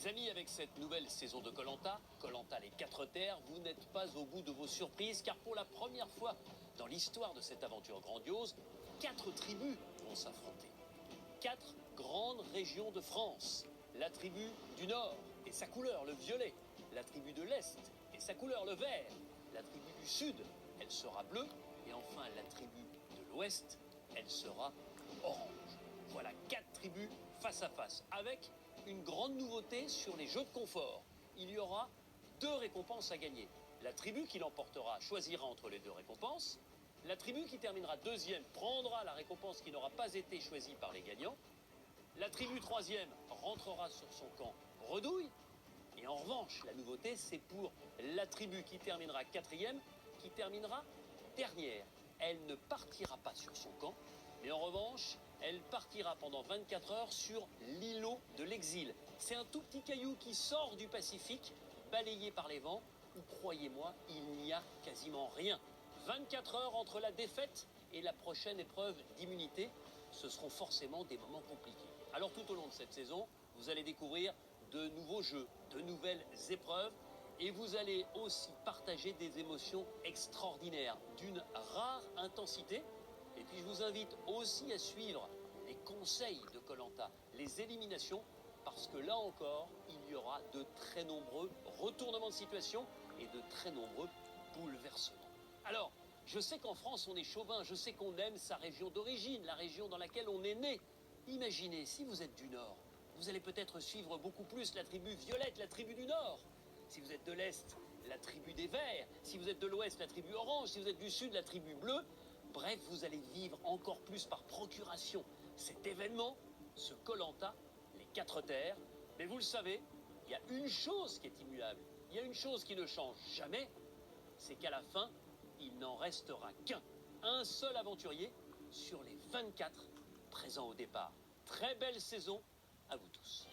Les amis, avec cette nouvelle saison de Koh-Lanta, Koh-Lanta les 4 terres, vous n'êtes pas au bout de vos surprises, car pour la première fois dans l'histoire de cette aventure grandiose, 4 tribus vont s'affronter. 4 grandes régions de France. La tribu du Nord et sa couleur, le violet. La tribu de l'Est et sa couleur, le vert. La tribu du Sud, elle sera bleue. Et enfin, la tribu de l'Ouest, elle sera orange. Voilà 4 tribus face à face, avec une grande nouveauté sur les jeux de confort. Il y aura 2 récompenses à gagner. La tribu qui l'emportera choisira entre les 2 récompenses. La tribu qui terminera deuxième prendra la récompense qui n'aura pas été choisie par les gagnants. La tribu troisième rentrera sur son camp redouille. Et en revanche, la nouveauté, c'est pour la tribu qui terminera quatrième, qui terminera dernière. Elle ne partira pas sur son camp, mais en revanche, elle partira pendant 24 heures sur l'îlot de l'exil. C'est un tout petit caillou qui sort du Pacifique, balayé par les vents, où, croyez-moi, il n'y a quasiment rien. 24 heures entre la défaite et la prochaine épreuve d'immunité, ce seront forcément des moments compliqués. Alors tout au long de cette saison, vous allez découvrir de nouveaux jeux, de nouvelles épreuves, et vous allez aussi partager des émotions extraordinaires, d'une rare intensité. Et puis je vous invite aussi à suivre les conseils de Koh-Lanta, les éliminations, parce que là encore, il y aura de très nombreux retournements de situation et de très nombreux bouleversements. Alors, je sais qu'en France, on est chauvin, je sais qu'on aime sa région d'origine, la région dans laquelle on est né. Imaginez, si vous êtes du Nord, vous allez peut-être suivre beaucoup plus la tribu violette, la tribu du Nord. Si vous êtes de l'Est, la tribu des Verts. Si vous êtes de l'Ouest, la tribu orange. Si vous êtes du Sud, la tribu bleue. Bref, vous allez vivre encore plus par procuration cet événement, ce Koh-Lanta, les 4 terres. Mais vous le savez, il y a une chose qui est immuable. Il y a une chose qui ne change jamais, c'est qu'à la fin, il n'en restera qu'un. Un seul aventurier sur les 24 présents au départ. Très belle saison à vous tous.